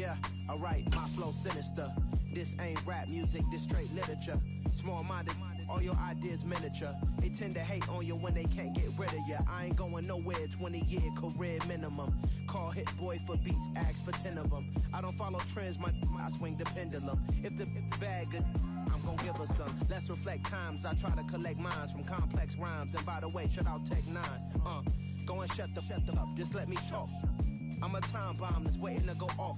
Yeah, alright, my flow sinister. This ain't rap music, this straight literature. Small-minded, all your ideas miniature. They tend to hate on you when they can't get rid of you. I ain't going nowhere, 20-year career minimum. Call Hit Boy for beats, ask for 10 of them. I don't follow trends, I swing the pendulum. If the bag good, I'm gon' give her some. Let's reflect times, I try to collect minds from complex rhymes. And by the way, shout out Tech 9. Go and shut the up, just let me talk. I'm a time bomb that's waiting to go off.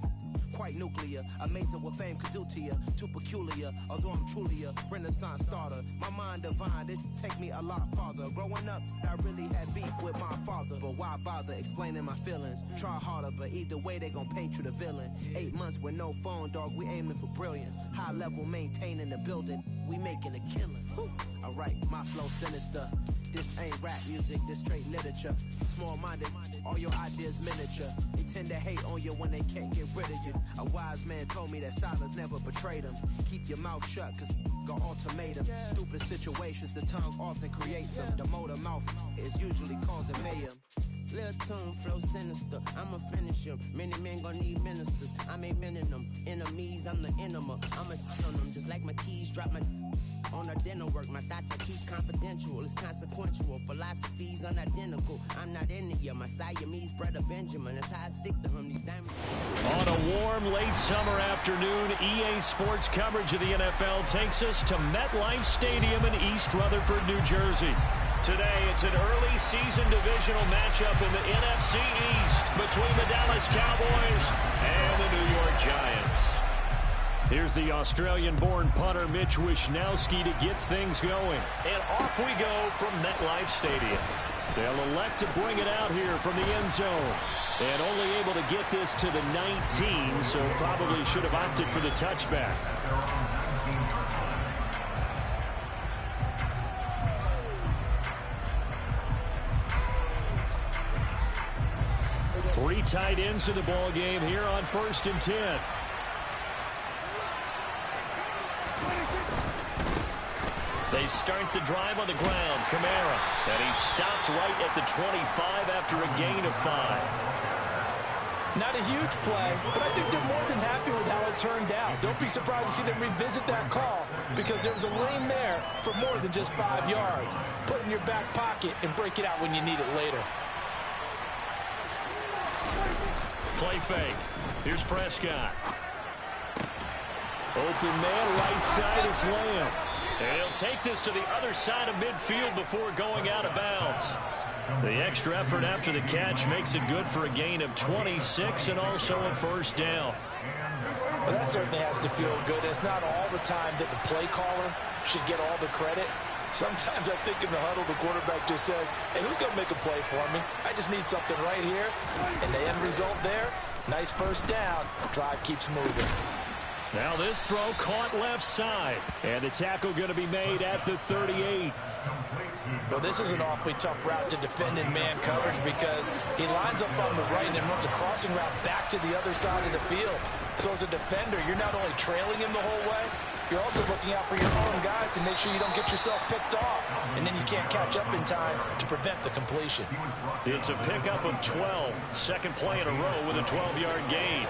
Quite nuclear, amazing what fame could do to you. Too peculiar, although I'm truly a renaissance starter. My mind divine, it take me a lot farther. Growing up, I really had beef with my father. But why bother explaining my feelings? Try harder, but either way they gon' paint you the villain. 8 months with no phone, dog, we aiming for brilliance. High level maintaining the building, we making a killing. Alright, my flow sinister. This ain't rap music, this straight literature. Small-minded, all your ideas miniature. They tend to hate on you when they can't get rid of you. A wise man told me that silence never betrayed him. Keep your mouth shut, cause got ultimatums. Stupid situations, the tongue often creates them. The motor mouth is usually causing mayhem. Lil' tune, flow sinister, I'ma finish him. Many men gon' need ministers, I'm a men in them. Enemies, I'm the enema, I'ma on them. Just like my keys, drop my on a dinner work. My thoughts I keep confidential, it's consequential. Philosophies unidentical, I'm not in it yet. My Siamese brother Benjamin, that's how I stick to him. These diamonds. On a warm late summer afternoon, EA Sports coverage of the NFL takes us to MetLife Stadium in East Rutherford, New Jersey. Today, it's an early season divisional matchup in the NFC East between the Dallas Cowboys and the New York Giants. Here's the Australian-born punter Mitch Wishnowsky to get things going. And off we go from MetLife Stadium. They'll elect to bring it out here from the end zone. And only able to get this to the 19, so probably should have opted for the touchback. Three tight ends in the ball game here on 1st and 10. They start the drive on the ground. Kamara. And he stopped right at the 25 after a gain of 5. Not a huge play, but I think they're more than happy with how it turned out. Don't be surprised to see them revisit that call because there was a lane there for more than just 5 yards. Put it in your back pocket and break it out when you need it later. Play fake. Here's Prescott. Open man, right side, it's Lamb. And he'll take this to the other side of midfield before going out of bounds. The extra effort after the catch makes it good for a gain of 26 and also a first down. Well, that certainly has to feel good. It's not all the time that the play caller should get all the credit. Sometimes I think in the huddle, the quarterback just says, hey, who's going to make a play for me? I just need something right here. And the end result there, nice first down. Drive keeps moving. Now this throw caught left side. And the tackle going to be made at the 38. Well, this is an awfully tough route to defend in man coverage because he lines up on the right and then runs a crossing route back to the other side of the field. So as a defender, you're not only trailing him the whole way, you're also looking out for your own guys to make sure you don't get yourself picked off. And then you can't catch up in time to prevent the completion. It's a pickup of 12. Second play in a row with a 12-yard gain.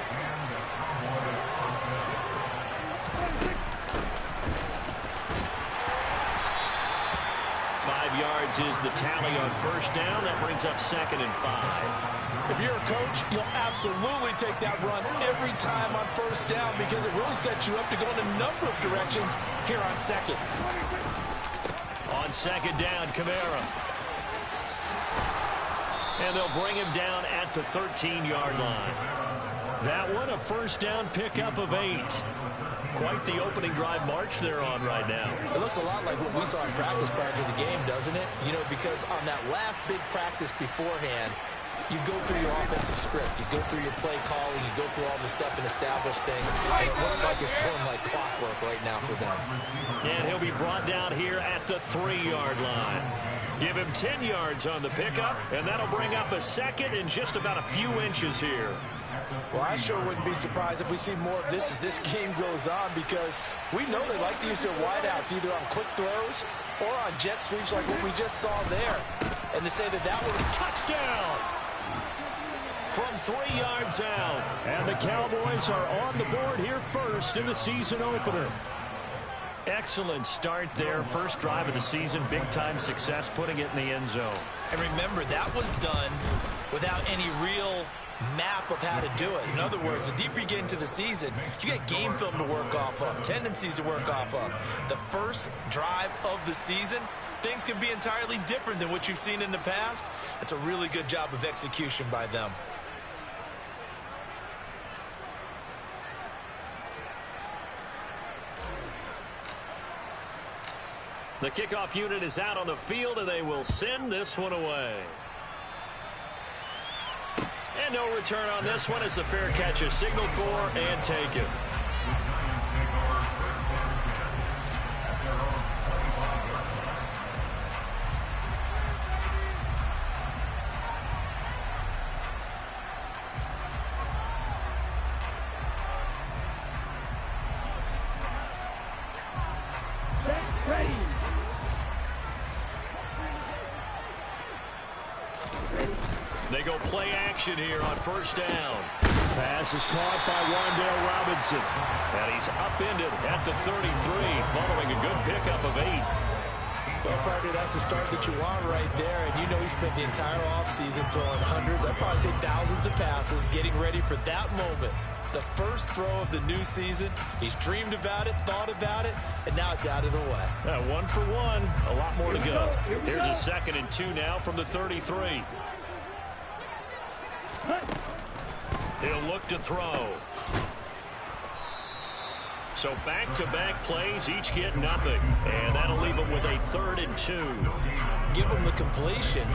Yards is the tally on first down. That brings up 2nd and 5. If you're a coach, you'll absolutely take that run every time on first down because it really sets you up to go in a number of directions here on second. On second down, Kamara. And they'll bring him down at the 13-yard line. That one, a first down pickup of 8. Quite the opening drive march they're on right now. It looks a lot like what we saw in practice prior to the game, doesn't it? You know, because on that last big practice beforehand, you go through your offensive script. You go through your play calling. You go through all the stuff and establish things. And it looks like it's going like clockwork right now for them. And he'll be brought down here at the 3-yard line. Give him 10 yards on the pickup, and that'll bring up a second and just about a few inches here. Well, I sure wouldn't be surprised if we see more of this as this game goes on because we know they like to use their wideouts either on quick throws or on jet sweeps like what we just saw there. And to say that that was a touchdown! from 3 yards out. And the Cowboys are on the board here first in the season opener. Excellent start there. First drive of the season. Big-time success putting it in the end zone. And remember, that was done without any real map of how to do it. In other words, the deeper you get into the season, you get game film to work off of, tendencies to work off of. The first drive of the season, things can be entirely different than what you've seen in the past. It's a really good job of execution by them. The kickoff unit is out on the field, and they will send this one away. And no return on this one as the fair catch is signaled for and taken. They go play action here on first down. Pass is caught by Wan'Dale Robinson. And he's upended at the 33, following a good pickup of 8. Well, partner, that's the start that you want right there. And you know he spent the entire offseason throwing hundreds, I'd probably say thousands of passes, getting ready for that moment. The first throw of the new season. He's dreamed about it, thought about it, and now it's out of the way. 1 for 1. A lot more to go. Here's a 2nd and 2 now from the 33. He'll look to throw. So back-to-back plays, each get nothing. And that'll leave him with a 3rd and 2. Give him the completion.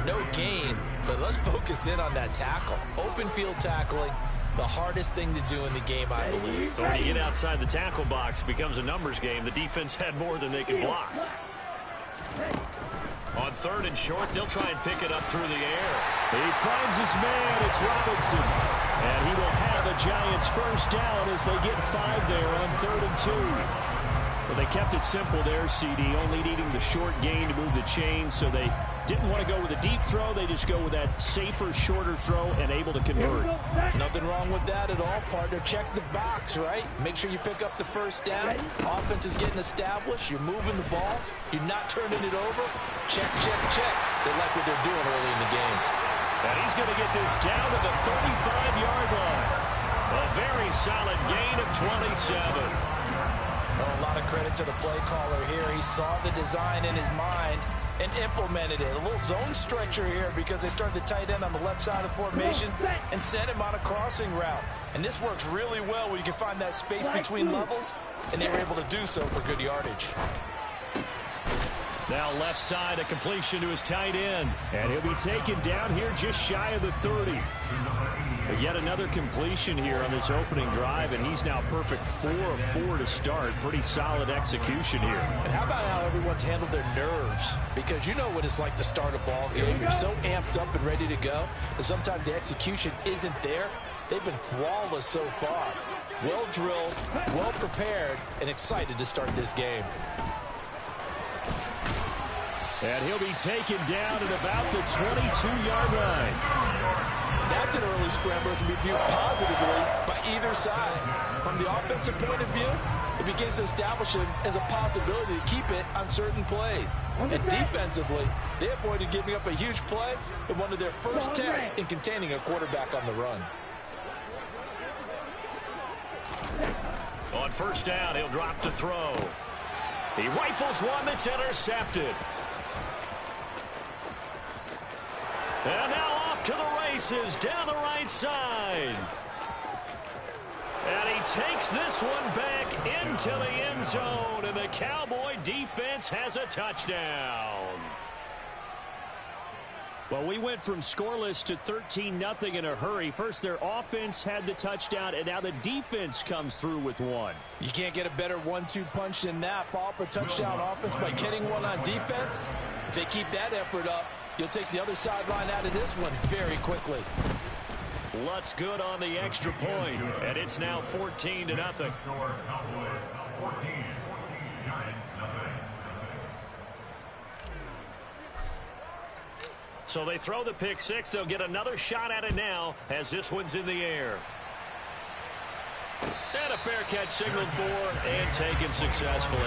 No gain, but let's focus in on that tackle. Open field tackling, the hardest thing to do in the game, I believe. So when you get outside the tackle box, it becomes a numbers game. The defense had more than they could block. On 3rd and short, they'll try and pick it up through the air. He finds his man. It's Robinson. And he will have a Giants first down as they get 5 there on 3rd and 2. Well, they kept it simple there, CD, only needing the short gain to move the chain, so they didn't want to go with a deep throw. They just go with that safer, shorter throw and able to convert. Nothing wrong with that at all, partner. Check the box, right? Make sure you pick up the first down. Offense is getting established. You're moving the ball. You're not turning it over. Check, check, check. They like what they're doing early in the game. And he's going to get this down to the 35-yard line. A very solid gain of 27. Well, a lot of credit to the play caller here. He saw the design in his mind and implemented it. A little zone stretcher here because they started the tight end on the left side of the formation and sent him on a crossing route. And this works really well where you can find that space between levels, and they were able to do so for good yardage. Now left side, a completion to his tight end. And he'll be taken down here just shy of the 30. But yet another completion here on this opening drive, and he's now perfect 4 of 4 to start. Pretty solid execution here. And how about how everyone's handled their nerves? Because you know what it's like to start a ball game. You're so amped up and ready to go, and sometimes the execution isn't there. They've been flawless so far. Well drilled, well prepared, and excited to start this game. And he'll be taken down at about the 22-yard line. That's an early scrambler that can be viewed positively by either side. From the offensive point of view, it begins to establish it as a possibility to keep it on certain plays. And defensively, they avoided giving up a huge play in one of their first tests in containing a quarterback on the run. On first down, he'll drop to throw. He rifles one that's intercepted. And now off to the races down the right side. And he takes this one back into the end zone, and the Cowboy defense has a touchdown. Well, we went from scoreless to 13-0 in a hurry. First, their offense had the touchdown, and now the defense comes through with one. You can't get a better 1-2 punch than that. Follow up a touchdown offense by getting one on defense. If they keep that effort up, you'll take the other sideline out of this one very quickly. Lutz good on the extra point, and it's now 14-0. So they throw the pick six. They'll get another shot at it now as this one's in the air. And a fair catch signaled for and taken successfully.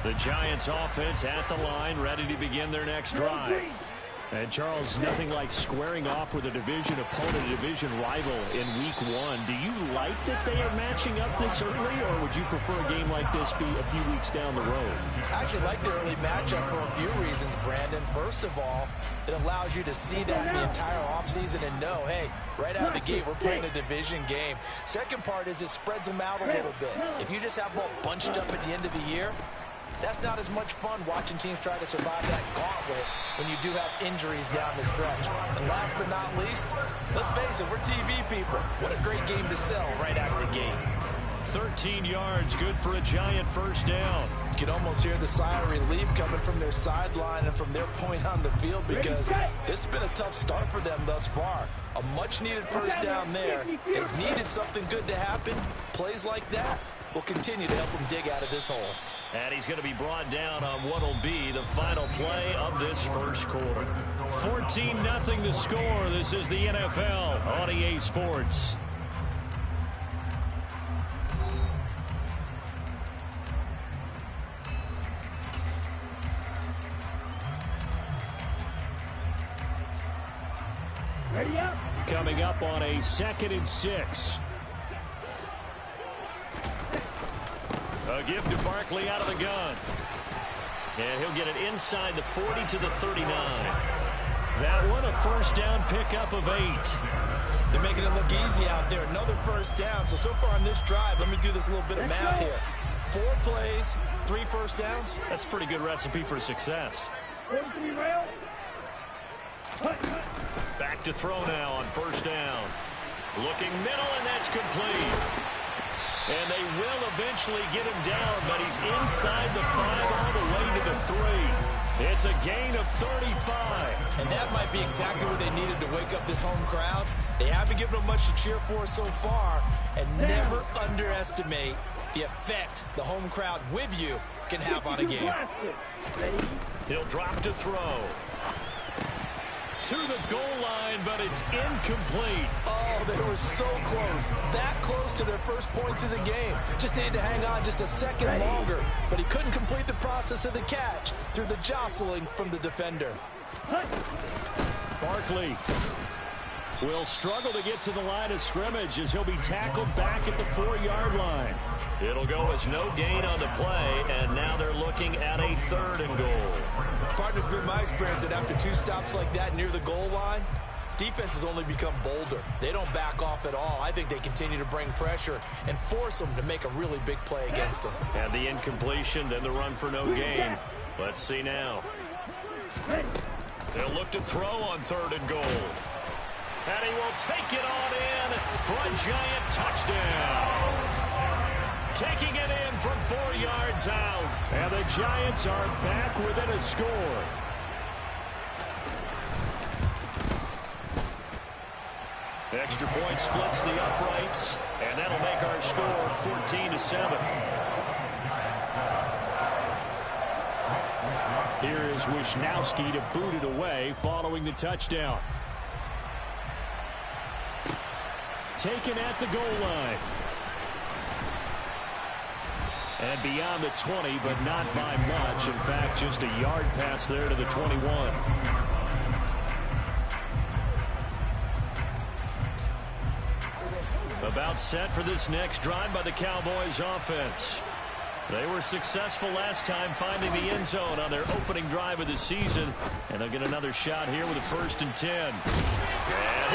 The Giants offense at the line, ready to begin their next drive. And Charles, nothing like squaring off with a division opponent, a division rival in week one. Do you like that they are matching up this early, or would you prefer a game like this be a few weeks down the road? I actually like the early matchup for a few reasons, Brandon. First of all, it allows you to see that the entire offseason and know, hey, right out of the gate, we're playing a division game. Second part is it spreads them out a little bit. If you just have them all bunched up at the end of the year, that's not as much fun watching teams try to survive that gauntlet when you do have injuries down the stretch. And last but not least, let's face it, we're TV people. What a great game to sell right out of the gate. 13 yards, good for a Giant first down. You can almost hear the sigh of relief coming from their sideline and from their point on the field because this has been a tough start for them thus far. A much-needed first down there. They've needed something good to happen. Plays like that will continue to help them dig out of this hole. And he's going to be brought down on what will be the final play of this first quarter. 14-0 the score. This is the NFL on EA Sports. Ready up. Coming up on a 2nd and 6. A give to Barkley out of the gun. And he'll get it inside the 40 to the 39. That one a first down pickup of 8. They're making it look easy out there. Another first down. So far on this drive, let me do this little bit of math here. 4 plays, 3 first downs. That's a pretty good recipe for success. Back to throw now on first down. Looking middle, and that's complete. And they will eventually get him down, but he's inside the 5 all the way to the 3. It's a gain of 35. And that might be exactly what they needed to wake up this home crowd. They haven't given them much to cheer for so far, and never underestimate the effect the home crowd with you can have on a game. He'll drop to throw. To the goal line, but it's incomplete. Oh, they were so close. That close to their first points of the game. Just needed to hang on just a second longer. But he couldn't complete the process of the catch through the jostling from the defender. Barkley will struggle to get to the line of scrimmage as he'll be tackled back at the 4-yard line. It'll go as no gain on the play, and now they're looking at a 3rd and goal. Partner's been my experience that after 2 stops like that near the goal line, defense has only become bolder. They don't back off at all. I think they continue to bring pressure and force them to make a really big play against them. And the incompletion, then the run for no gain. Let's see now. They'll look to throw on 3rd and goal. And he will take it on in for a Giant touchdown. Taking it in from 4 yards out. And the Giants are back within a score. The extra point splits the uprights. And that'll make our score 14-7. Here is Wisnowski to boot it away following the touchdown. Taken at the goal line. And beyond the 20, but not by much. In fact, just a yard pass there to the 21. About set for this next drive by the Cowboys offense. They were successful last time finding the end zone on their opening drive of the season. And they'll get another shot here with a 1st and 10. And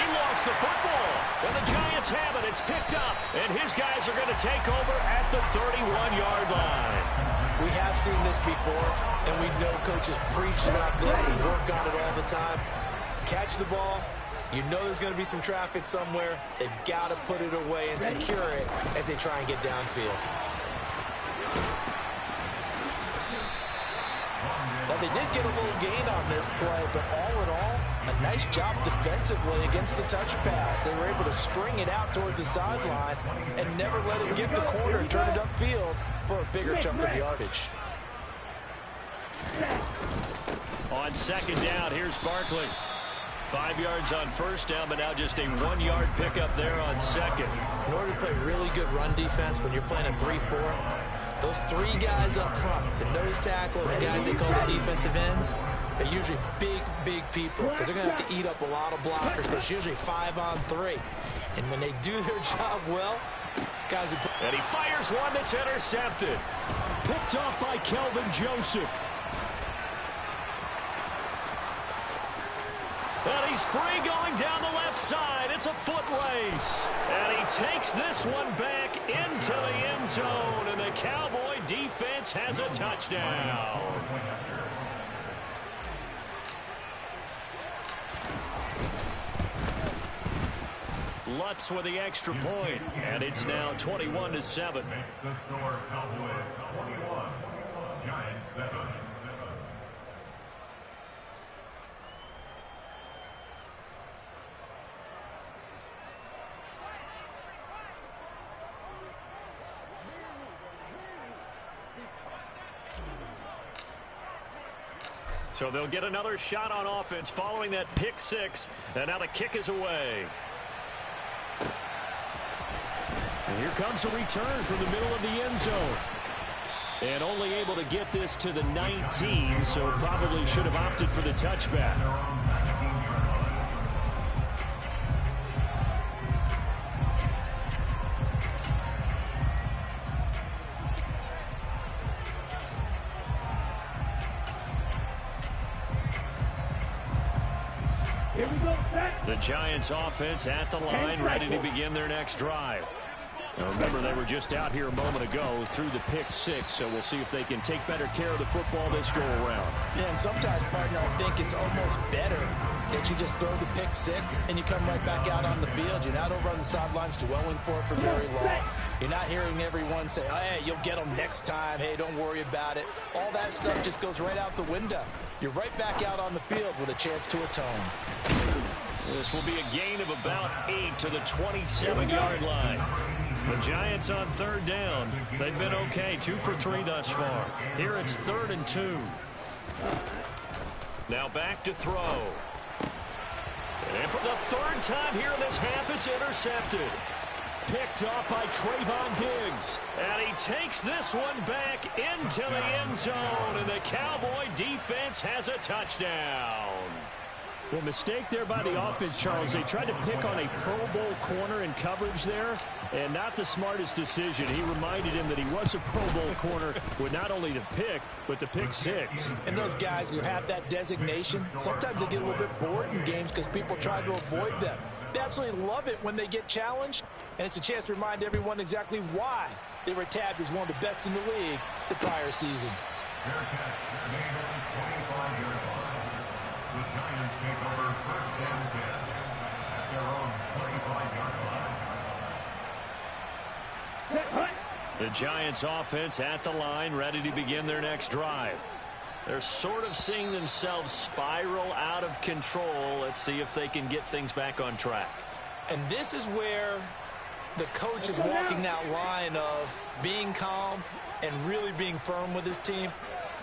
he lost the football. And the Giants have it. It's picked up. And his guys are going to take over at the 31-yard line. We have seen this before, and we know coaches preach about this and work on it all the time. Catch the ball, You know there's going to be some traffic somewhere. They've got to put it away and secure it as they try and get downfield. Now, they did get a little gain on this play, but all in all, a nice job defensively against the touch pass. They were able to string it out towards the sideline and never let it get the corner and turn it upfield for a bigger chunk of yardage. On second down, here's Barkley. 5 yards on first down, but now just a 1-yard pickup there on second. In order to play really good run defense when you're playing a 3-4, those 3 guys up front, the nose tackle and the guys they call the defensive ends, they're usually big people because they're going to have to eat up a lot of blockers because it's usually 5 on 3. And when they do their job well, guys who... And he fires one that's intercepted. Picked off by Kelvin Joseph. And he's free going down the left side. It's a foot race. And he takes this one back into the end zone. And the Cowboy defense has a touchdown. Lutz with the extra point. And it's now 21-7. The score, Cowboys 21, Giants 7. So they'll get another shot on offense following that pick 6. And now the kick is away. And here comes a return from the middle of the end zone. And only able to get this to the 19, so probably should have opted for the touchback. The Giants offense at the line, ready to begin their next drive. Now remember, they were just out here a moment ago through the pick 6, so we'll see if they can take better care of the football this go around. Yeah, and sometimes, partner, I think it's almost better that you just throw the pick 6 and you come right back out on the field. You're not over on the sidelines dwelling for it for very long. You're not hearing everyone say, oh, hey, you'll get them next time. Hey, don't worry about it. All that stuff just goes right out the window. You're right back out on the field with a chance to atone. This will be a gain of about 8 to the 27-yard line. The Giants on third down. They've been okay, 2 for 3 thus far. Here it's 3rd and 2. Now back to throw. And for the 3rd time here in this half, it's intercepted. Picked off by Trayvon Diggs. And he takes this one back into the end zone. And the Cowboy defense has a touchdown. Well, mistake there by the offense, Charles. They tried to pick on a Pro Bowl corner in coverage there, and not the smartest decision. He reminded him that he was a Pro Bowl corner with not only the pick, but the pick 6. And those guys who have that designation, sometimes they get a little bit bored in games because people try to avoid them. They absolutely love it when they get challenged, and it's a chance to remind everyone exactly why they were tabbed as one of the best in the league the prior season. Fair catch, made on the 25-yard line. The Giants take over 1st and 10 at their own 25-yard line. The Giants offense at the line, ready to begin their next drive. They're sort of seeing themselves spiral out of control. Let's see if they can get things back on track. And this is where the coach is walking that line of being calm and really being firm with his team.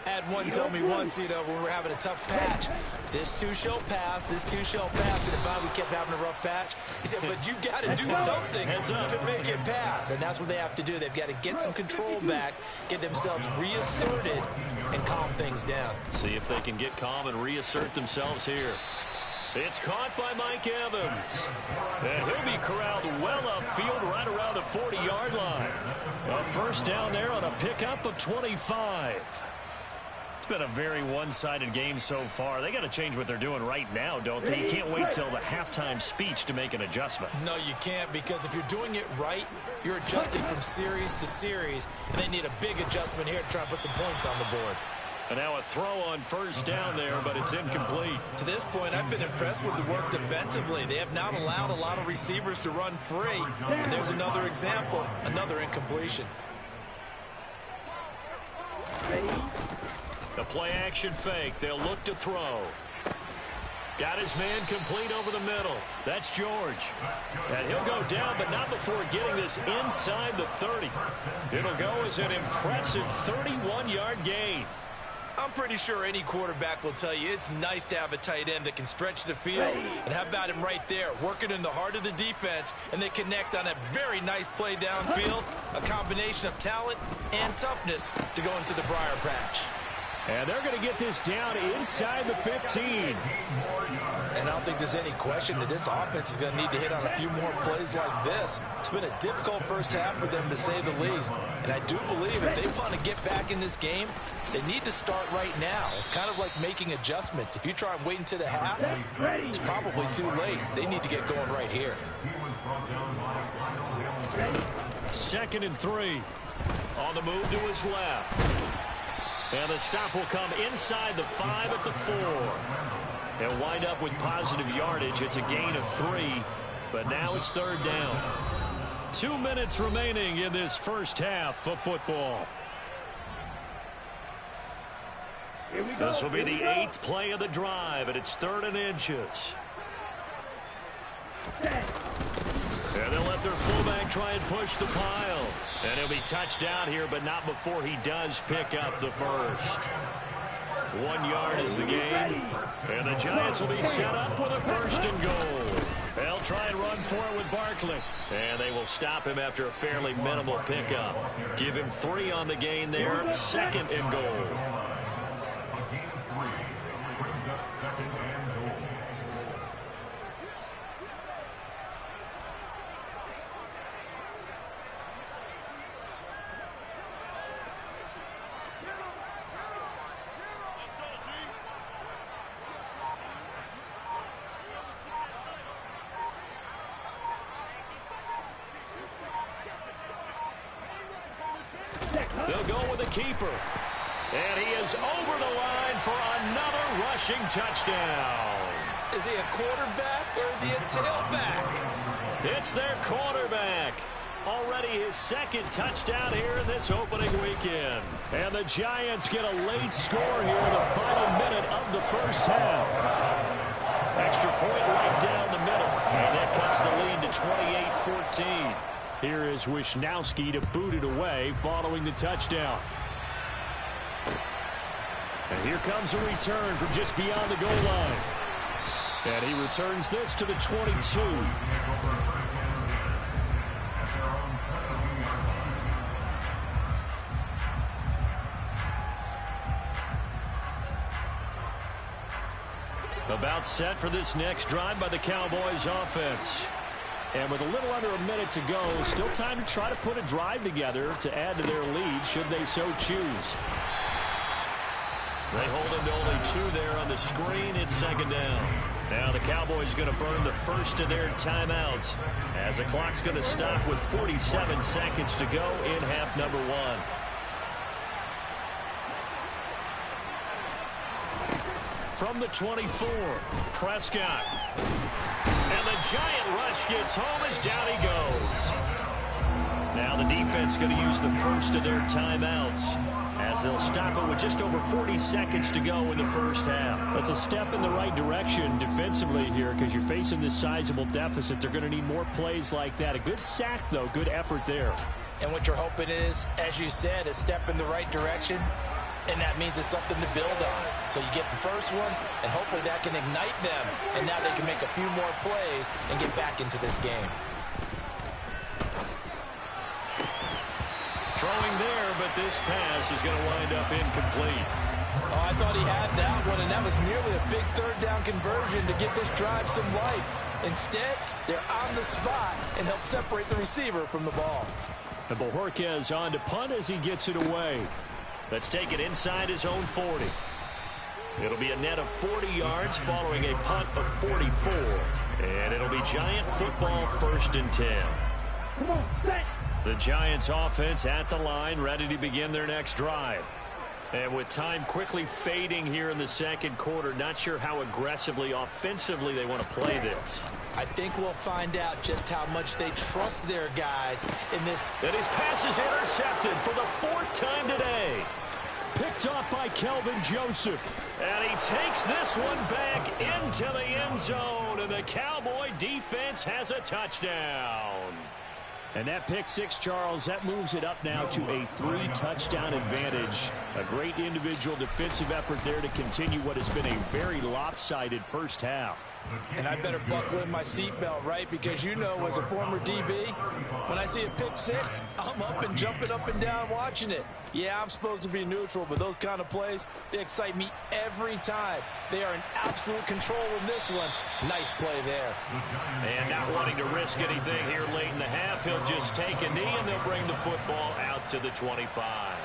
I had one tell me once, when we were having a tough patch, this too shall pass, this too shall pass, and if we kept having a rough patch, he said, but you've got to do something to make it pass, and that's what they have to do. They've got to get some control back, get themselves reasserted, and calm things down. See if they can get calm and reassert themselves here. It's caught by Mike Evans. And he'll be corralled well upfield right around the 40-yard line. A first down there on a pickup of 25. It's been a very one-sided game so far. They got to change what they're doing right now, don't they? You can't wait till the halftime speech to make an adjustment. No, you can't, because if you're doing it right, you're adjusting from series to series, and they need a big adjustment here to try and put some points on the board. And now a throw on first down there, but it's incomplete. To this point, I've been impressed with the work defensively. They have not allowed a lot of receivers to run free. And there's another example, another incompletion. The play action fake. They'll look to throw. Got his man complete over the middle. That's George. And he'll go down, but not before getting this inside the 30. It'll go as an impressive 31-yard gain. I'm pretty sure any quarterback will tell you it's nice to have a tight end that can stretch the field. And how about him right there, working in the heart of the defense, and they connect on a very nice play downfield, a combination of talent and toughness to go into the briar patch. And they're going to get this down inside the 15. And I don't think there's any question that this offense is going to need to hit on a few more plays like this. It's been a difficult first half for them, to say the least. And I do believe if they want to get back in this game, they need to start right now. It's kind of like making adjustments. If you try and wait until the half, it's probably too late. They need to get going right here. 2nd and 3. On the move to his left. And the stop will come inside the 5 at the 4. They'll wind up with positive yardage. It's a gain of 3, but now it's 3rd down. 2 minutes remaining in this first half of football. This will be the 8th play of the drive, and it's 3rd and inches. And they'll let their fullback try and push the pile. And he'll be touched down here, but not before he does pick up the first. 1 yard is the gain. And the Giants will be set up with a 1st and goal. They'll try and run for it with Barkley. And they will stop him after a fairly minimal pickup. Give him 3 on the gain there. 2nd and goal. They'll go with the keeper. And he is over the line for another rushing touchdown. Is he a quarterback or is he a tailback? It's their quarterback. Already his 2nd touchdown here in this opening weekend. And the Giants get a late score here in the final minute of the first half. Extra point right down the middle. And that cuts the lead to 28-14. Here is Wisnowski to boot it away following the touchdown. And here comes a return from just beyond the goal line. And he returns this to the 22. About set for this next drive by the Cowboys offense. And with a little under a minute to go, still time to try to put a drive together to add to their lead should they so choose. They hold him to only 2 there on the screen. It's 2nd down. Now the Cowboys going to burn the first of their timeouts as the clock's going to stop with 47 seconds to go in half number 1. From the 24, Prescott. And the giant rush gets home as down he goes. Now the defense going to use the first of their timeouts as they'll stop it with just over 40 seconds to go in the first half. That's a step in the right direction defensively here because you're facing this sizable deficit. They're going to need more plays like that. A good sack, though. Good effort there. And what you're hoping is, as you said, a step in the right direction. And that means it's something to build on. So you get the first one, and hopefully that can ignite them. And now they can make a few more plays and get back into this game. Throwing there, but this pass is going to wind up incomplete. Oh, I thought he had that one, and that was nearly a big third down conversion to give this drive some life. Instead, they're on the spot and help separate the receiver from the ball. And Bojorquez on to punt as he gets it away. Let's take it inside his own 40. It'll be a net of 40 yards following a punt of 44. And it'll be Giant football 1st and 10. Come on, set. The Giants offense at the line, ready to begin their next drive. And with time quickly fading here in the second quarter, not sure how aggressively, offensively they want to play this. I think we'll find out just how much they trust their guys in this. And his pass is intercepted for the 4th time today. Picked off by Kelvin Joseph. And he takes this one back into the end zone. And the Cowboy defense has a touchdown. And that pick six, Charles, that moves it up now to a 3-touchdown advantage. A great individual defensive effort there to continue what has been a very lopsided first half. And I better buckle in my seatbelt, right? Because you know, as a former DB, when I see a pick six, I'm up and jumping up and down watching it. Yeah, I'm supposed to be neutral, but those kind of plays, they excite me every time. They are in absolute control in this one. Nice play there. And not wanting to risk anything here late in the half, he'll just take a knee and they'll bring the football out to the 25.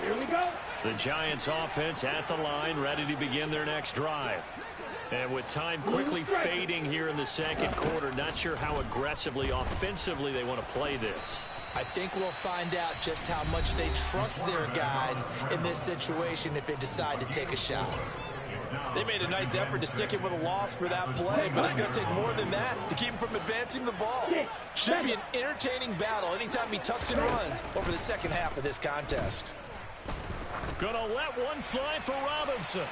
Here we go. The Giants offense at the line, ready to begin their next drive. And with time quickly fading here in the second quarter, not sure how aggressively, offensively they want to play this. I think we'll find out just how much they trust their guys in this situation if they decide to take a shot. They made a nice effort to stick it with a loss for that play, but it's going to take more than that to keep him from advancing the ball. Should be an entertaining battle anytime he tucks and runs over the second half of this contest. Gonna let one fly for Robinson.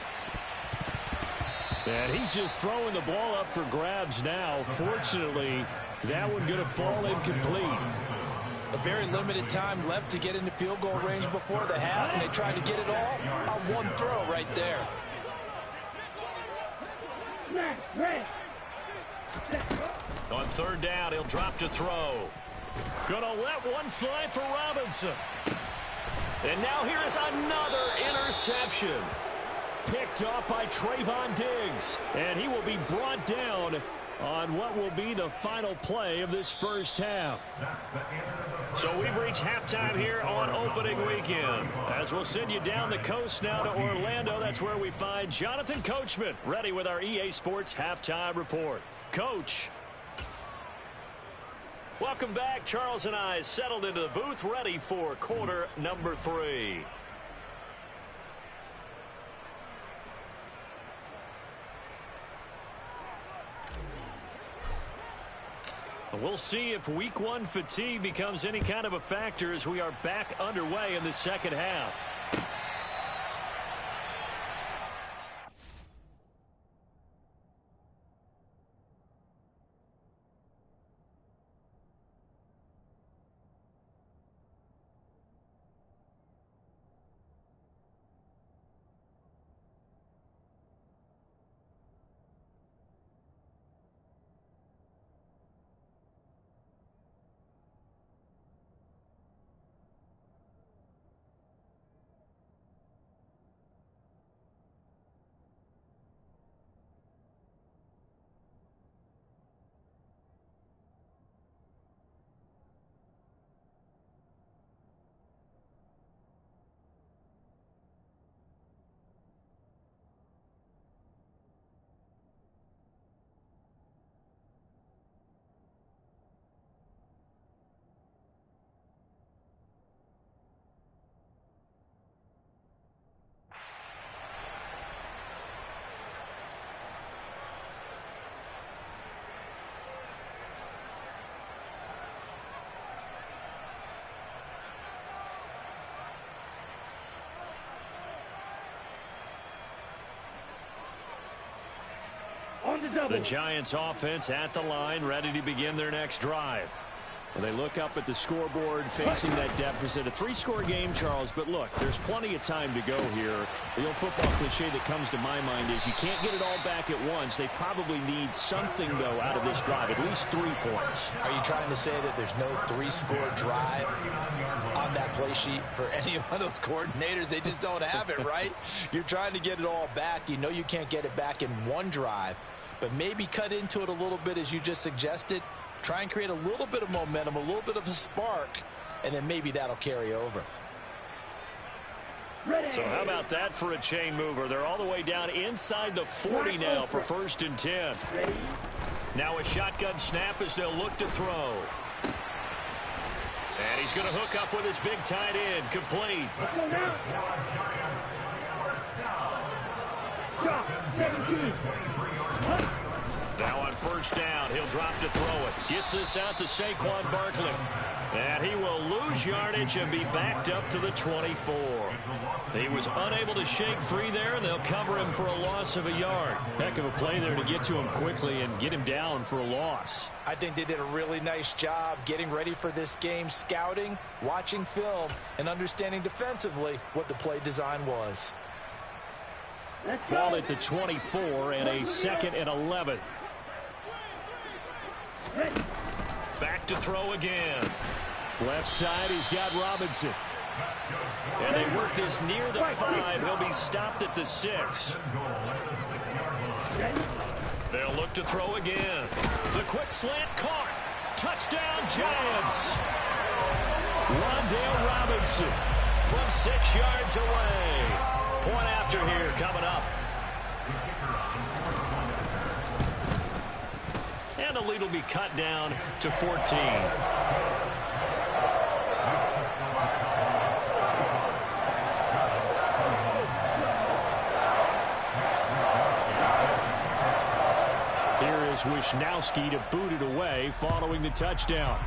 And he's just throwing the ball up for grabs now. Fortunately, that one gonna fall incomplete. A very limited time left to get into field goal range before the half, and they tried to get it all on one throw right there. On third down, he'll drop to throw. Gonna let one fly for Robinson. And now here is another interception. Picked off by Trayvon Diggs. And he will be brought down on what will be the final play of this first half. So we've reached halftime here on opening weekend. As we'll send you down the coast now to Orlando, that's where we find Jonathan Coachman ready with our EA Sports halftime report. Coach. Welcome back. Charles and I settled into the booth, ready for quarter number 3. We'll see if week 1 fatigue becomes any kind of a factor as we are back underway in the second half. The Giants offense at the line, ready to begin their next drive. Well, they look up at the scoreboard, facing that deficit. A 3-score game, Charles, but look, there's plenty of time to go here. The old football cliche that comes to my mind is you can't get it all back at once. They probably need something, though, out of this drive, at least 3 points. Are you trying to say that there's no 3-score drive on that play sheet for any of those coordinators? They just don't have it, right? You're trying to get it all back. You know you can't get it back in one drive, but maybe cut into it a little bit as you just suggested. Try and create a little bit of momentum, a little bit of a spark, and then maybe that'll carry over. So how about that for a chain mover? They're all the way down inside the 40 now for 1st and 10. Now a shotgun snap as they'll look to throw. And he's going to hook up with his big tight end. Complete. Now on 1st down, he'll drop to throw it. Gets this out to Saquon Barkley. And he will lose yardage and be backed up to the 24. He was unable to shake free there, and they'll cover him for a loss of a yard. Heck of a play there to get to him quickly and get him down for a loss. I think they did a really nice job getting ready for this game, scouting, watching film, and understanding defensively what the play design was. Ball at the 24 and a 2nd and 11. Back to throw again. Left side, he's got Robinson. And they work this near the 5. He'll be stopped at the 6. They'll look to throw again. The quick slant caught. Touchdown, Giants. Rondale Robinson from 6 yards away. Point after here coming up. And the lead will be cut down to 14. Here is Wisnowski to boot it away following the touchdown.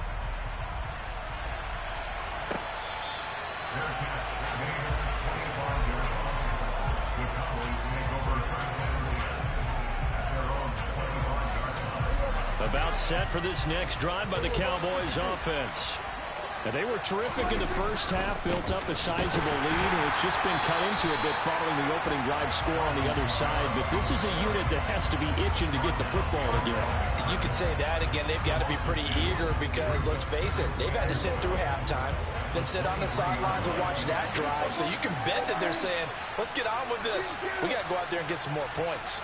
About set for this next drive by the Cowboys offense. And they were terrific in the first half, built up a sizable lead, and it's just been cut into a bit following the opening drive score on the other side. But this is a unit that has to be itching to get the football again. You could say that again. They've got to be pretty eager because, let's face it, they've had to sit through halftime, then sit on the sidelines and watch that drive. So you can bet that they're saying, let's get on with this. We got to go out there and get some more points.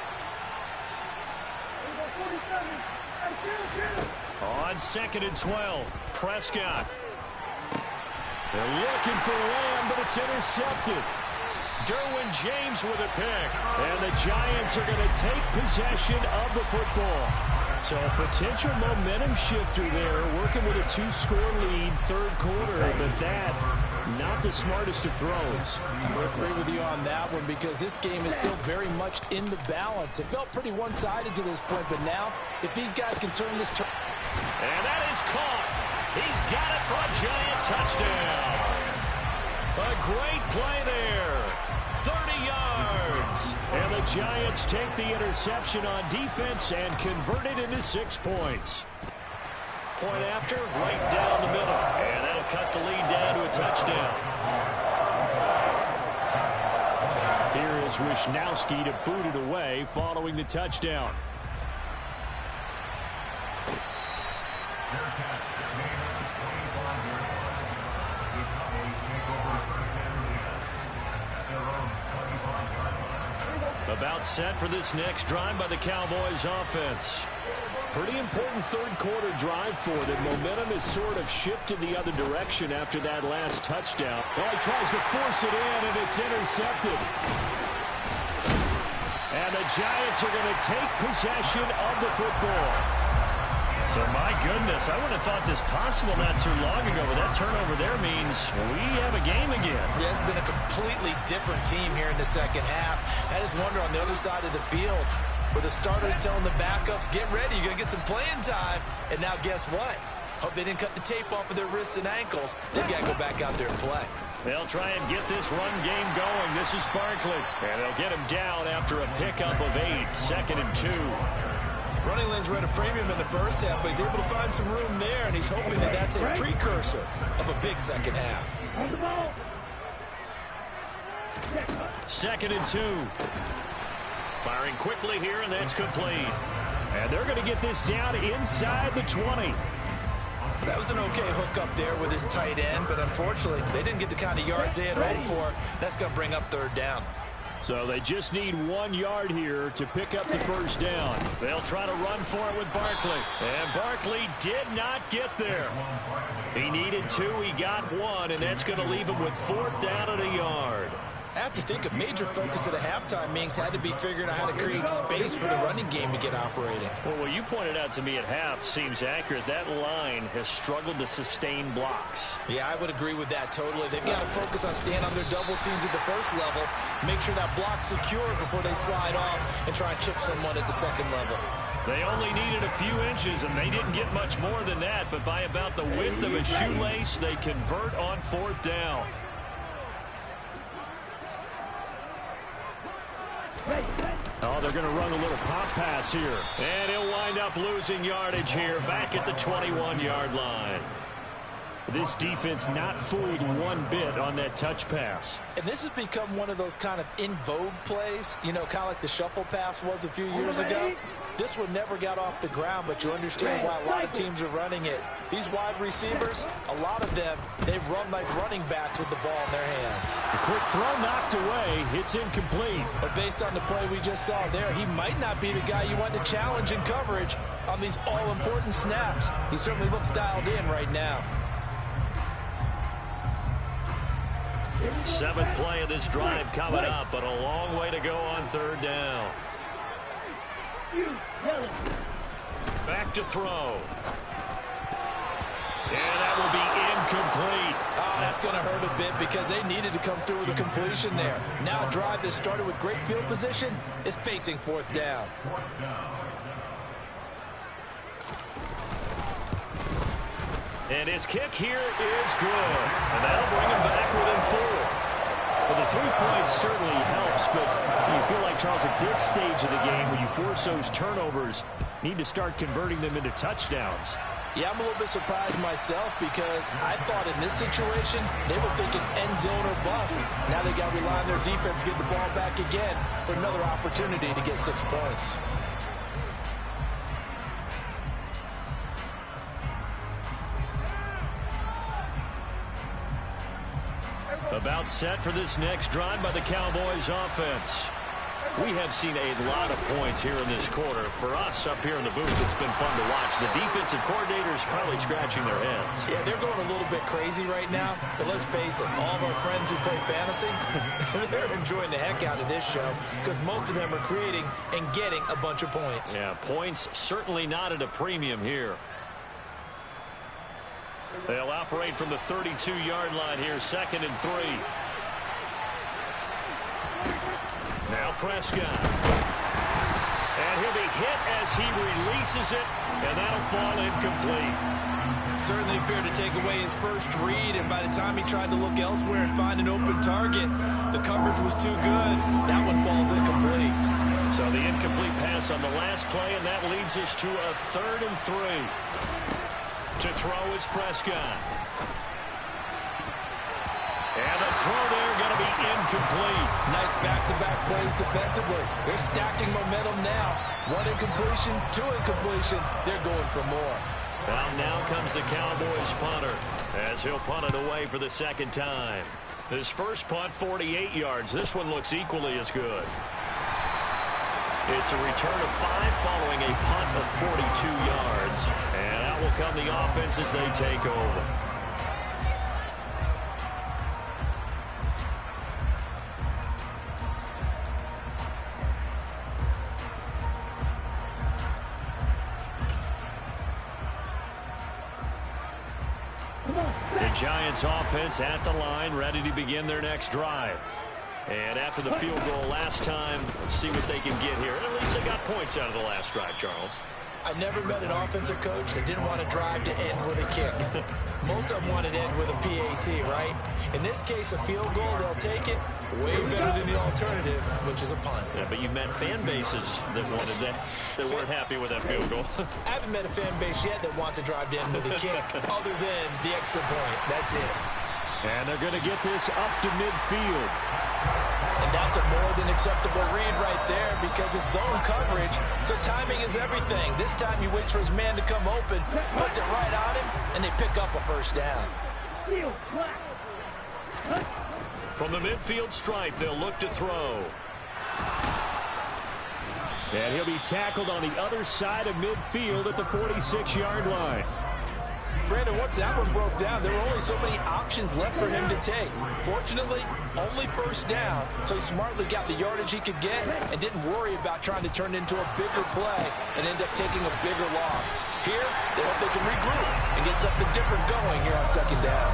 On 2nd and 12, Prescott. They're looking for Lamb, but it's intercepted. Derwin James with a pick. And the Giants are going to take possession of the football. So a potential momentum shifter there, working with a 2-score lead, 3rd quarter, but that, not the smartest of throws. I agree with you on that one because this game is still very much in the balance. It felt pretty one-sided to this point, but now, if these guys can turn this... And that is caught. He's got it for a Giant touchdown. A great play there. 30 yards. And the Giants take the interception on defense and convert it into 6 points. Point after, right down the middle. And that'll cut the lead down to a touchdown. Here is Wisnowski to boot it away following the touchdown. About set for this next drive by the Cowboys offense. Pretty important 3rd quarter drive for them. Momentum has sort of shifted the other direction after that last touchdown. Well, he tries to force it in, and it's intercepted. And the Giants are going to take possession of the football. So, my goodness, I wouldn't have thought this possible not too long ago, but that turnover there means we have a game again. Yeah, it's been a completely different team here in the 2nd half. I just wonder on the other side of the field where the starters telling the backups, get ready, you're going to get some playing time. And now guess what? Hope they didn't cut the tape off of their wrists and ankles. They've got to go back out there and play. They'll try and get this run game going. This is Barkley. And they'll get him down after a pickup of 8, 2nd and 2. Running lanes were at a premium in the first half, but he's able to find some room there, and he's hoping that that's a precursor of a big 2nd half. 2nd and 2. Firing quickly here, and that's complete. And they're going to get this down inside the 20. That was an okay hook up there with his tight end, but unfortunately, they didn't get the kind of yards they had hoped for. That's going to bring up 3rd down. So they just need 1 yard here to pick up the 1st down. They'll try to run for it with Barkley. And Barkley did not get there. He needed 2, he got 1, and that's going to leave him with 4th down and a yard. I have to think a major focus at a halftime means had to be figuring out how to create space for the running game to get operating. Well, what you pointed out to me at half seems accurate. That line has struggled to sustain blocks. Yeah, I would agree with that totally. They've got to focus on staying on their double teams at the first level, make sure that block's secure before they slide off and try and chip someone at the second level. They only needed a few inches, and they didn't get much more than that, but by about the width of a shoelace, they convert on 4th down. Oh, they're going to run a little pop pass here. And he'll wind up losing yardage here, back at the 21-yard line. This defense not fooled one bit on that touch pass. And this has become one of those kind of in vogue plays, you know, kind of like the shuffle pass was a few years ago. This one never got off the ground, but you understand why a lot of teams are running it. These wide receivers, a lot of them, they run like running backs with the ball in their hands. A quick throw knocked away. It's incomplete. But based on the play we just saw there, he might not be the guy you want to challenge in coverage on these all-important snaps. He certainly looks dialed in right now. 7th play of this drive coming up, but a long way to go on 3rd down. Back to throw. And that will be incomplete. Oh, that's going to hurt a bit because they needed to come through with a completion there. Now a drive that started with great field position is facing 4th down. And his kick here is good. And that'll bring him back within 4. Well, the 3 points certainly helps, but you feel like, Charles, at this stage of the game, when you force those turnovers, need to start converting them into touchdowns. Yeah, I'm a little bit surprised myself because I thought in this situation, they were thinking end zone or bust. Now they got to rely on their defense to get the ball back again for another opportunity to get 6 points. About set for this next drive by the Cowboys offense. We have seen a lot of points here in this quarter. For us up here in the booth, it's been fun to watch. The defensive coordinators probably scratching their heads. Yeah, they're going a little bit crazy right now. But let's face it, all of our friends who play fantasy, they're enjoying the heck out of this show because most of them are creating and getting a bunch of points. Yeah, points certainly not at a premium here. They'll operate from the 32-yard line here, 2nd and 3. Now Prescott. And he'll be hit as he releases it, and that'll fall incomplete. Certainly appeared to take away his first read, and by the time he tried to look elsewhere and find an open target, the coverage was too good. That one falls incomplete. So the incomplete pass on the last play, and that leads us to a 3rd and 3. To throw is Prescott. And the throw there going to be incomplete. Nice back-to-back plays defensively. They're stacking momentum now. 1 incompletion, 2 incompletion. They're going for more. Now comes the Cowboys punter as he'll punt it away for the 2nd time. His first punt, 48 yards. This one looks equally as good. It's a return of 5 following a punt of 42 yards. And out will come the offense as they take over. The Giants offense at the line, ready to begin their next drive. And after the field goal last time, see what they can get here. At least they got points out of the last drive, Charles. I never met an offensive coach that didn't want to drive to end with a kick. Most of them want to end with a PAT, right? In this case, a field goal, they'll take it. Way better than the alternative, which is a punt. Yeah, but you've met fan bases that wanted that, that weren't happy with that field goal. I haven't met a fan base yet that wants to drive to end with a kick, other than the extra point. That's it. And they're going to get this up to midfield. And that's a more than acceptable read right there because it's zone coverage, so timing is everything. This time he waits for his man to come open, puts it right on him, and they pick up a 1st down. From the midfield stripe, they'll look to throw. And he'll be tackled on the other side of midfield at the 46-yard line. Brandon, once that one broke down, there were only so many options left for him to take. Fortunately, only first down, so he smartly got the yardage he could get and didn't worry about trying to turn it into a bigger play and end up taking a bigger loss. Here, they hope they can regroup and get something different going here on second down.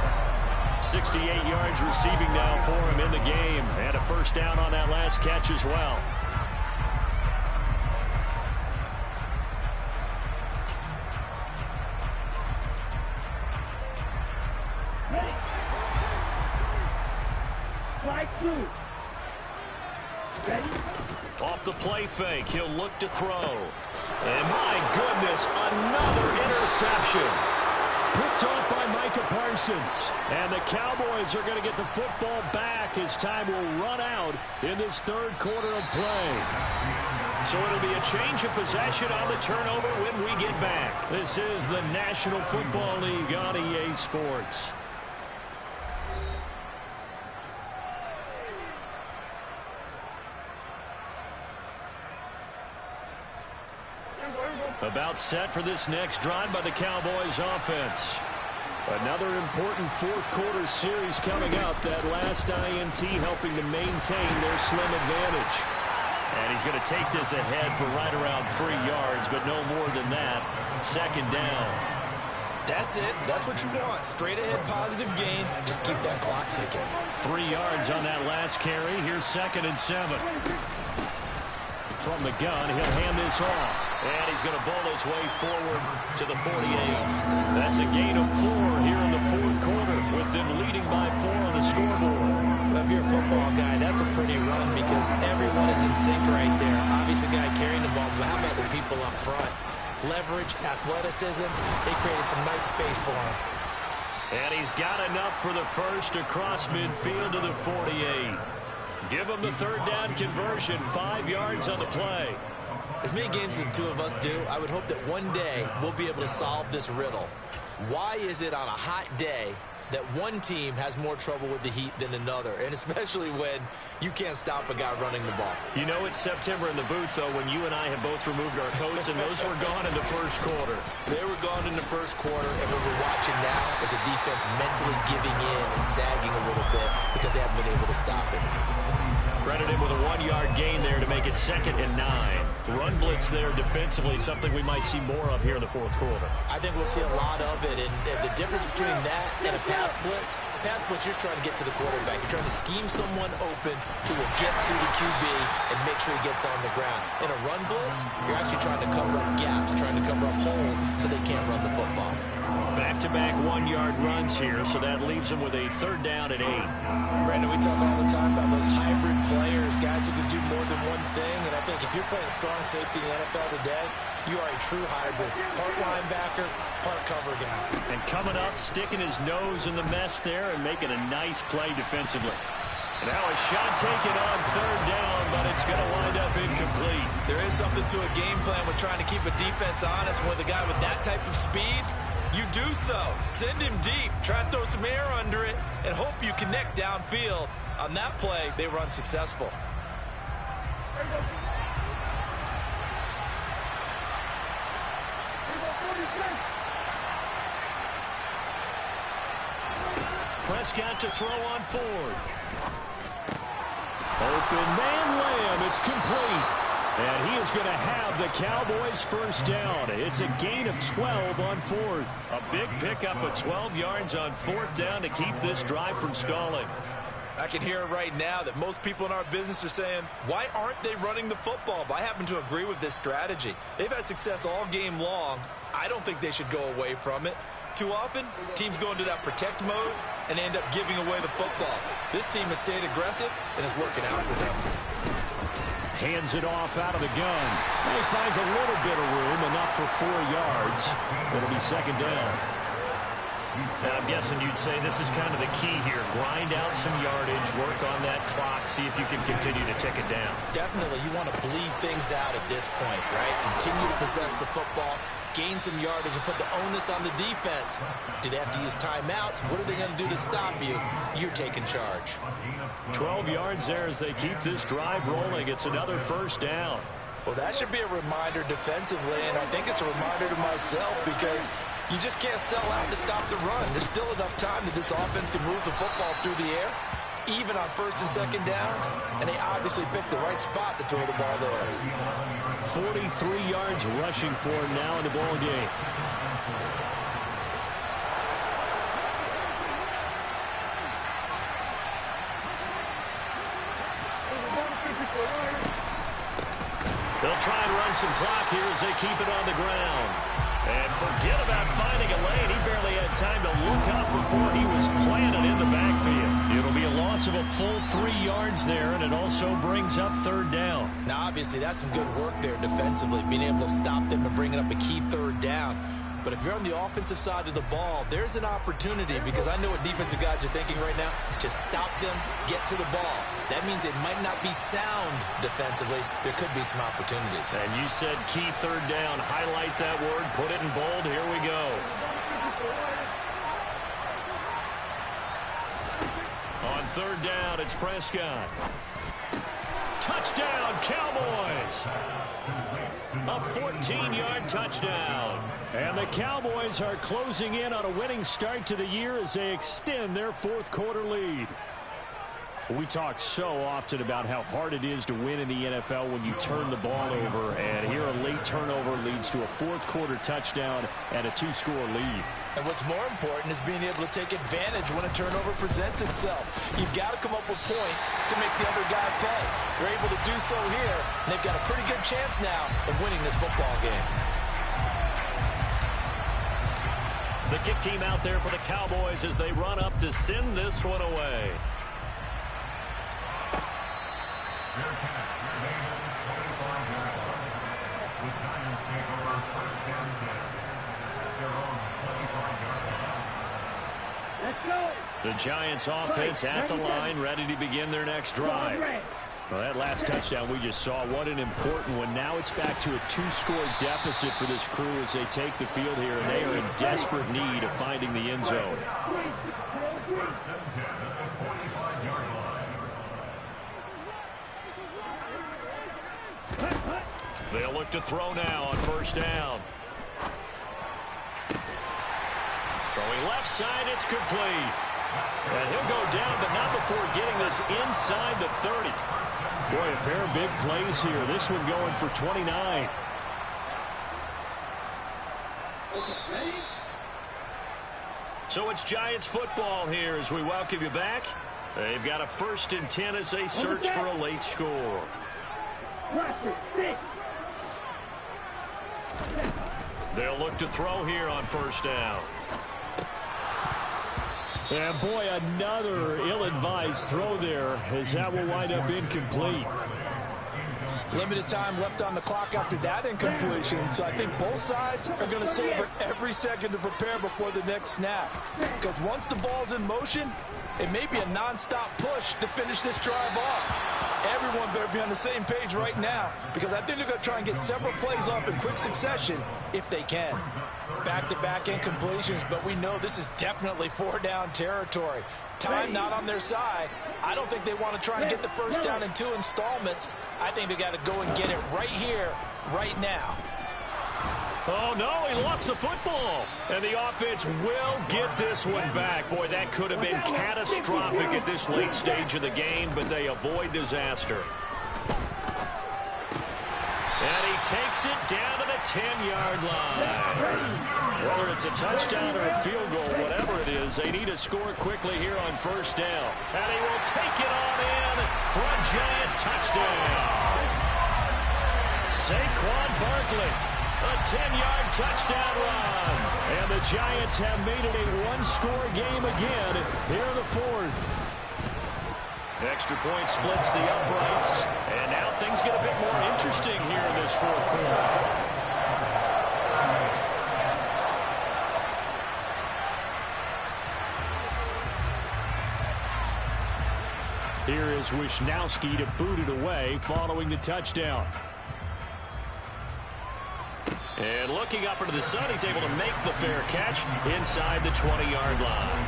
68 yards receiving now for him in the game, and a first down on that last catch as well. Off the play fake, he'll look to throw. And my goodness, another interception. Picked off by Micah Parsons. And the Cowboys are going to get the football back as time will run out in this third quarter of play. So it'll be a change of possession on the turnover when we get back. This is the National Football League on EA Sports. About set for this next drive by the Cowboys offense. Another important fourth quarter series coming up. That last INT helping to maintain their slim advantage. And he's going to take this ahead for right around 3 yards, but no more than that. Second down. That's it. That's what you want. Straight ahead positive gain. Just keep that clock ticking. 3 yards on that last carry. Here's 2nd and 7. From the gun, he'll hand this off. And he's going to bowl his way forward to the 48. That's a gain of 4 here in the fourth quarter, with them leading by 4 on the scoreboard. Well, if you're a football guy, that's a pretty run because everyone is in sync right there. Obviously, the guy carrying the ball, but how about the people up front? Leverage, athleticism, they created some nice space for him. And he's got enough for the first across midfield to the 48. Give him the third down conversion, 5 yards on the play. As many games as the two of us do, I would hope that one day we'll be able to solve this riddle. Why is it on a hot day that one team has more trouble with the heat than another, and especially when you can't stop a guy running the ball? You know it's September in the booth, though, when you and I have both removed our coats, and those were gone in the first quarter. They were gone in the first quarter, and what we're watching now is a defense mentally giving in and sagging a little bit because they haven't been able to stop it. Credit him with a 1-yard gain there to make it 2nd and 9. Run blitz there defensively, something we might see more of here in the fourth quarter. I think we'll see a lot of it, and the difference between that and a pass blitz, you're just trying to get to the quarterback. You're trying to scheme someone open who will get to the QB and make sure he gets on the ground. In a run blitz, you're actually trying to cover up gaps, trying to cover up holes so they can't run the football. Back-to-back 1-yard runs here, so that leaves them with a 3rd down and 8. Brandon, we talk all the time about those hybrid players, guys who can do more than one thing, and I think if you're playing strong safety in the NFL today, you are a true hybrid. Part linebacker, part cover guy. And coming up, sticking his nose in the mess there and making a nice play defensively. And now a shot taken on 3rd down, but it's going to wind up incomplete. There is something to a game plan with trying to keep a defense honest. With a guy with that type of speed, you do so. Send him deep. Try and throw some air under it and hope you connect downfield. On that play, they were unsuccessful. Prescott to throw on 4th. Open man Lamb. It's complete. And he is going to have the Cowboys first down. It's a gain of 12 on 4th. A big pickup of 12 yards on 4th down to keep this drive from stalling. I can hear it right now that most people in our business are saying, why aren't they running the football? But I happen to agree with this strategy. They've had success all game long. I don't think they should go away from it. Too often, teams go into that protect mode and end up giving away the football. This team has stayed aggressive and is working out for them. Hands it off out of the gun. And he finds a little bit of room, enough for 4 yards. It'll be 2nd down. And I'm guessing you'd say this is kind of the key here. Grind out some yardage, work on that clock, see if you can continue to tick it down. Definitely, you want to bleed things out at this point, right? Continue to possess the football, gain some yardage, and put the onus on the defense. Do they have to use timeouts? What are they going to do to stop you? You're taking charge. 12 yards there as they keep this drive rolling. It's another first down. Well, that should be a reminder defensively, and I think it's a reminder to myself because You just can't sell out to stop the run. There's still enough time that this offense can move the football through the air, even on first and second downs, and they obviously picked the right spot to throw the ball there. 43 yards rushing for him now in the ball game. They'll try and run some clock here as they keep it on the ground. And forget about finding a lane. He barely had time to look up before he was planted in the backfield. It'll be a loss of a full 3 yards there, and it also brings up third down. Now, obviously, that's some good work there defensively, being able to stop them and bringing up a key third down. But if you're on the offensive side of the ball, there's an opportunity, because I know what defensive guys are thinking right now. Just stop them, get to the ball. That means it might not be sound defensively. There could be some opportunities. And you said key third down. Highlight that word. Put it in bold. Here we go. On third down, it's Prescott. Touchdown, Cowboys! A 14-yard touchdown. And the Cowboys are closing in on a winning start to the year as they extend their fourth quarter lead. We talk so often about how hard it is to win in the NFL when you turn the ball over, and here a late turnover leads to a fourth quarter touchdown and a 2-score lead. And what's more important is being able to take advantage when a turnover presents itself. You've got to come up with points to make the other guy pay. They're able to do so here, and they've got a pretty good chance now of winning this football game. The kick team out there for the Cowboys as they run up to send this one away. Their pass remains 25-yard line. The Giants take over first and 10 at their own 25-yard line. Let's go. The Giants offense at the line, ready to begin their next drive. Well, that last touchdown we just saw, what an important one. Now it's back to a 2-score deficit for this crew as they take the field here, and they are in desperate need of finding the end zone. First and 10 at the 45-yard line. They'll look to throw now on first down. Throwing left side, it's complete. And he'll go down, but not before getting this inside the 30. Boy, a pair of big plays here. This one going for 29. So it's Giants football here as we welcome you back. They've got a 1st and 10 as they search for a late score. They'll look to throw here on first down. And boy, another ill-advised throw there as that will wind up incomplete. Limited time left on the clock after that incompletion, so I think both sides are going to savor every second to prepare before the next snap. Because once the ball's in motion, it may be a non-stop push to finish this drive off. Everyone better be on the same page right now, because I think they're going to try and get several plays off in quick succession if they can. Back-to-back incompletions, but we know this is definitely 4-down territory. Time not on their side. I don't think they want to try and get the first down in 2 installments. I think they got to go and get it right here, right now. Oh, no, he lost the football. And the offense will get this one back. Boy, that could have been catastrophic at this late stage of the game, but they avoid disaster. And he takes it down to the 10-yard line. Whether it's a touchdown or a field goal, whatever it is, they need to score quickly here on first down. And he will take it on in for a Giant touchdown. Saquon Barkley, a 10-yard touchdown run. And the Giants have made it a one-score game again here in the fourth. Extra point splits the uprights. And now things get a bit more interesting here in this fourth quarter. Here is Wisnowski to boot it away following the touchdown. And looking up into the sun, he's able to make the fair catch inside the 20-yard line.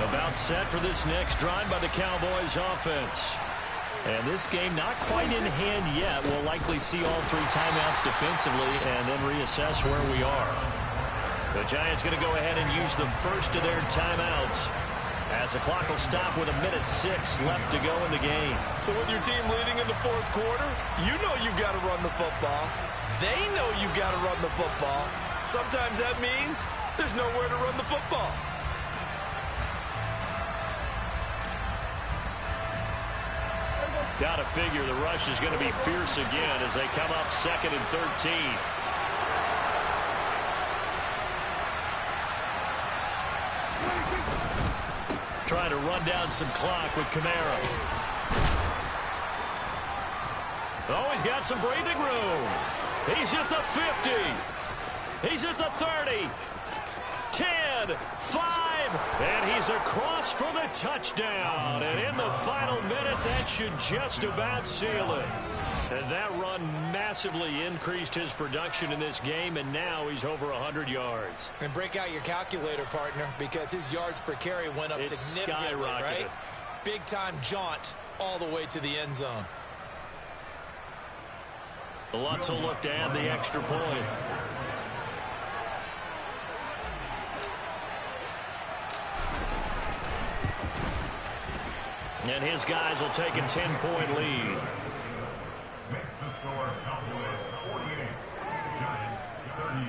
About set for this next drive by the Cowboys offense. And this game not quite in hand yet. We'll likely see all 3 timeouts defensively and then reassess where we are. The Giants going to go ahead and use the first of their timeouts as the clock will stop with 1:06 left to go in the game. So with your team leading in the fourth quarter, you know you've got to run the football. They know you've got to run the football. Sometimes that means there's nowhere to run the football. Got to figure the rush is going to be fierce again as they come up 2nd and 13. Trying to run down some clock with Kamara. Oh, he's got some breathing room. He's at the 50. He's at the 30. 10, 5, and he's across for the touchdown. And in the final minute, that should just about seal it. And that run massively increased his production in this game, and now he's over 100 yards. And break out your calculator, partner, because his yards per carry went up significantly, right? Big-time jaunt all the way to the end zone. Lutz will look to add the extra point. And his guys will take a 10-point lead. Makes the score Cowboys 48, Giants 38.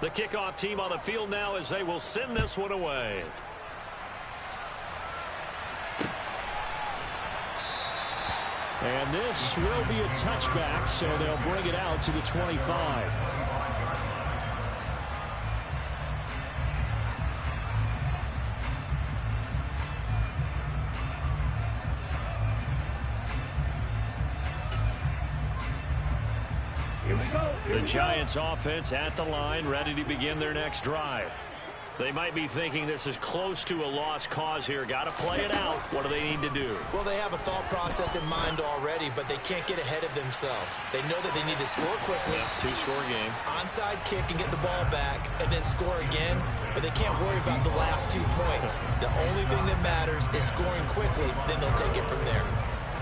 The kickoff team on the field now as they will send this one away. And this will be a touchback, so they'll bring it out to the 25. The Giants offense at the line, ready to begin their next drive. They might be thinking this is close to a lost cause here. Got to play it out. What do they need to do? Well, they have a thought process in mind already, but they can't get ahead of themselves. They know that they need to score quickly. Yep, 2-score game. Onside kick and get the ball back and then score again, but they can't worry about the last 2 points. The only thing that matters is scoring quickly, then they'll take it from there.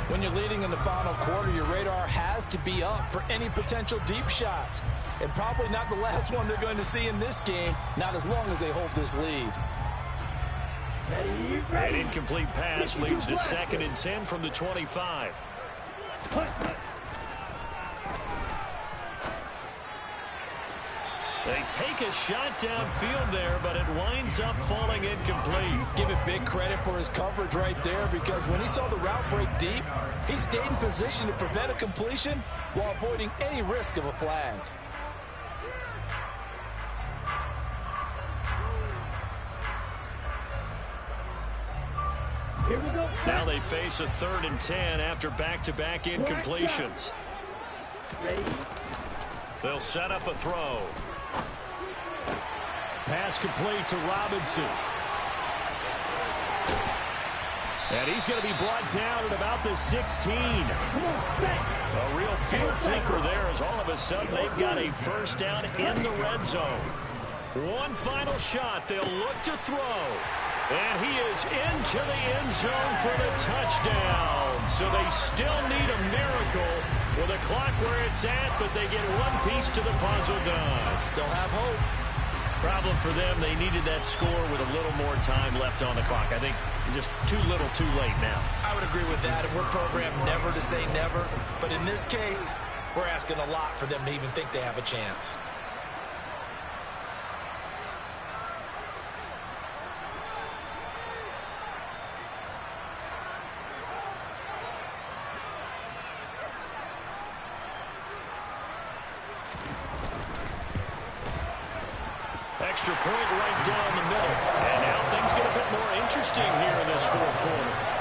When you're leading in the final quarter, your radar has to be up for any potential deep shots. And probably not the last one they're going to see in this game, not as long as they hold this lead. An incomplete pass leads to 2nd and 10 from the 25. They take a shot downfield there, but it winds up falling incomplete. Give it big credit for his coverage right there, because when he saw the route break deep, he stayed in position to prevent a completion while avoiding any risk of a flag. Here we go. Now they face a 3rd and 10 after back-to-back incompletions. They'll set up a throw. Pass complete to Robinson. And he's going to be brought down at about the 16. A real field thinker there, as all of a sudden they've got a first down in the red zone. One final shot. They'll look to throw. And he is into the end zone for the touchdown. So they still need a miracle with a clock where it's at, but they get one piece to the puzzle done. Still have hope. Problem for them, they needed that score with a little more time left on the clock. I think just too little too late now. I would agree with that. And we're programmed never to say never. But in this case, we're asking a lot for them to even think they have a chance. Extra point right down the middle. And now things get a bit more interesting here in this fourth quarter.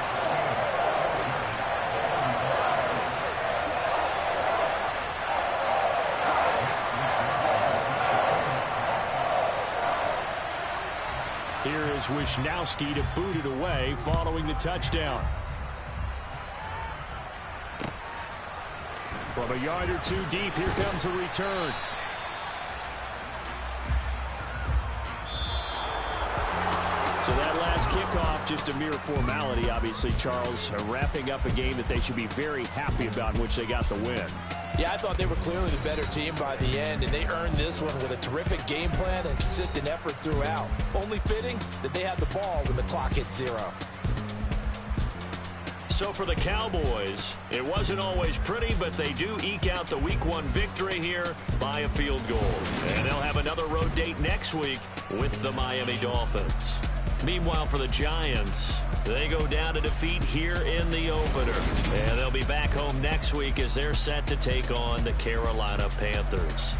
Here is Wisnowski to boot it away following the touchdown. From a yard or two deep, here comes a return. So that last kickoff, just a mere formality, obviously, Charles, wrapping up a game that they should be very happy about, in which they got the win. Yeah, I thought they were clearly the better team by the end, and they earned this one with a terrific game plan and consistent effort throughout. Only fitting that they had the ball when the clock hit 0. So for the Cowboys, it wasn't always pretty, but they do eke out the Week 1 victory here by a field goal. And they'll have another road date next week with the Miami Dolphins. Meanwhile, for the Giants, they go down to defeat here in the opener. And they'll be back home next week as they're set to take on the Carolina Panthers.